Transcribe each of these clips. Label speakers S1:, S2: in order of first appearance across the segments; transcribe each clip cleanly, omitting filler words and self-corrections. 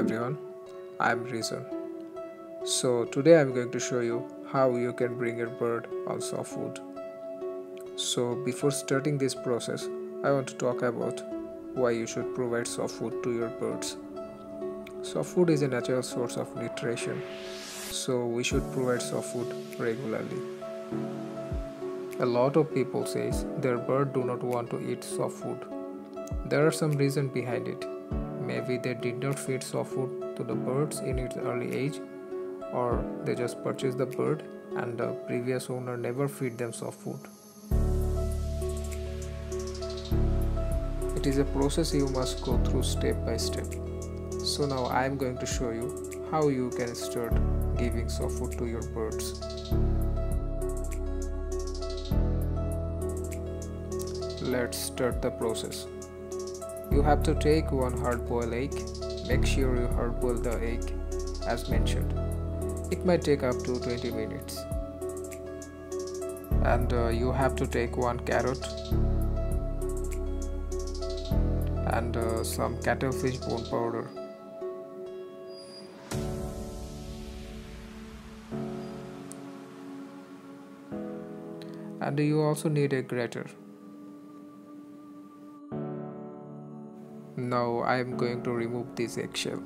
S1: everyone, I'm Rejon. So today I'm going to show you how you can bring your bird on soft wood. So before starting this process, I want to talk about why you should provide soft food to your birds. Soft food is a natural source of nutrition, so we should provide soft food regularly. A lot of people says their bird do not want to eat soft food. There are some reasons behind it. Maybe they did not feed soft food to the birds in its early age, or they just purchased the bird and the previous owner never feed them soft food. It is a process you must go through step by step. So now I am going to show you how you can start giving soft food to your birds. Let's start the process. You have to take one hard-boiled egg. Make sure you hard-boil the egg as mentioned. It might take up to 20 minutes. And you have to take one carrot and some cuttlefish bone powder. And you also need a grater. Now I am going to remove this eggshell.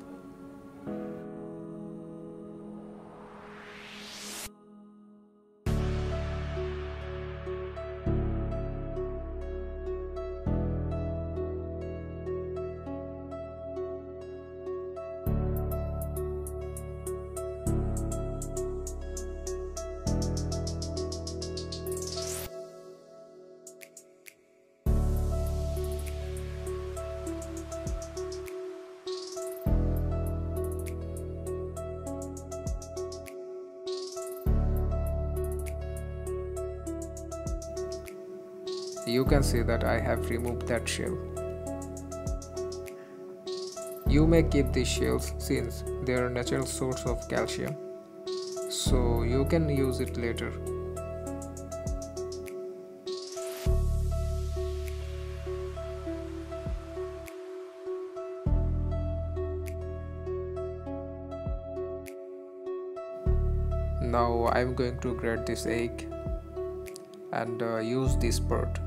S1: You can see that I have removed that shell. You may keep these shells since they are a natural source of calcium, so you can use it later. Now I am going to grate this egg and use this bird.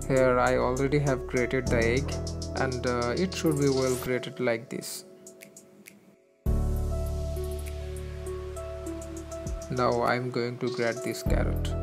S1: Here I already have grated the egg and it should be well grated like this. Now I am going to grate this carrot.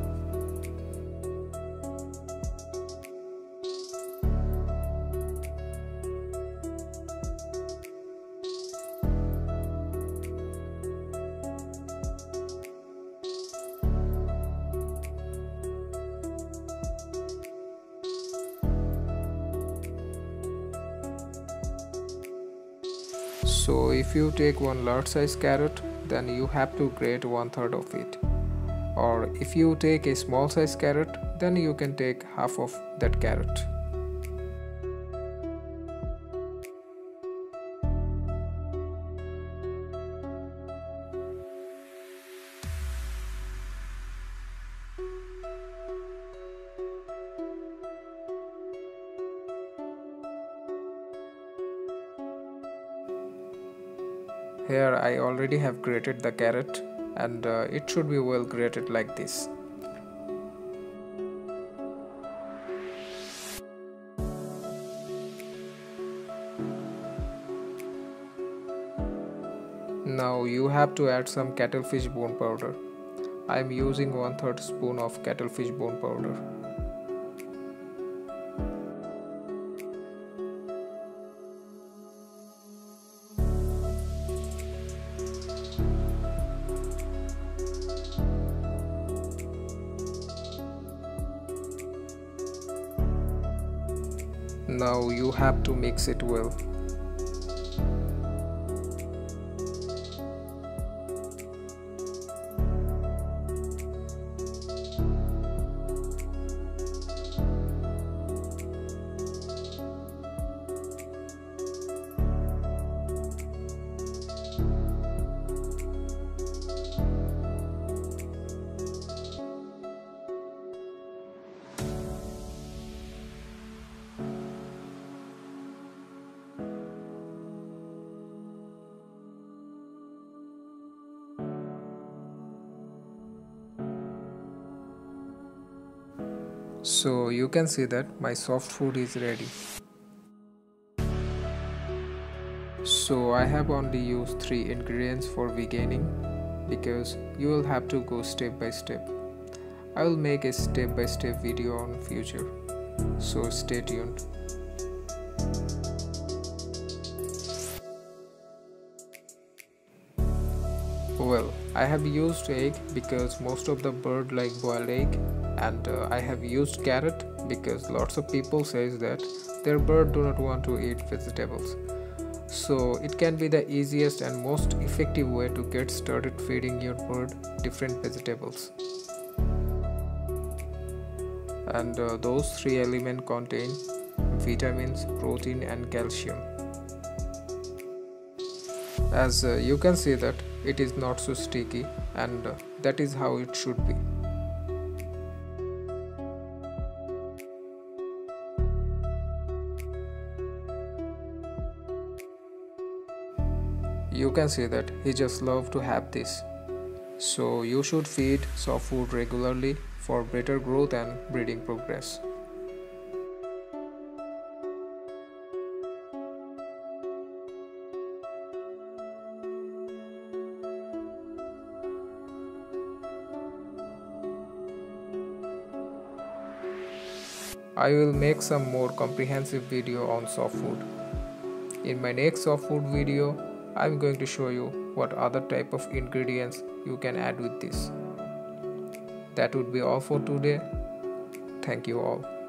S1: So if you take one large size carrot, then you have to grate 1/3 of it. Or if you take a small size carrot, then you can take half of that carrot. Here I already have grated the carrot, and it should be well grated like this. Now you have to add some cuttlefish bone powder. I am using 1/3 spoon of cuttlefish bone powder. Now you have to mix it well. So you can see that my soft food is ready. So I have only used 3 ingredients for veganing because you will have to go step by step. I will make a step by step video on future, so stay tuned. Well, I have used egg because most of the bird like boiled egg, and I have used carrot because lots of people says that their bird do not want to eat vegetables. So it can be the easiest and most effective way to get started feeding your bird different vegetables. And those 3 elements contain vitamins, protein and calcium. As you can see that it is not so sticky, and that is how it should be. You can see that he just loves to have this. So you should feed soft food regularly for better growth and breeding progress. I will make some more comprehensive video on soft food. In my next soft food video, I am going to show you what other type of ingredients you can add with this. That would be all for today. Thank you all.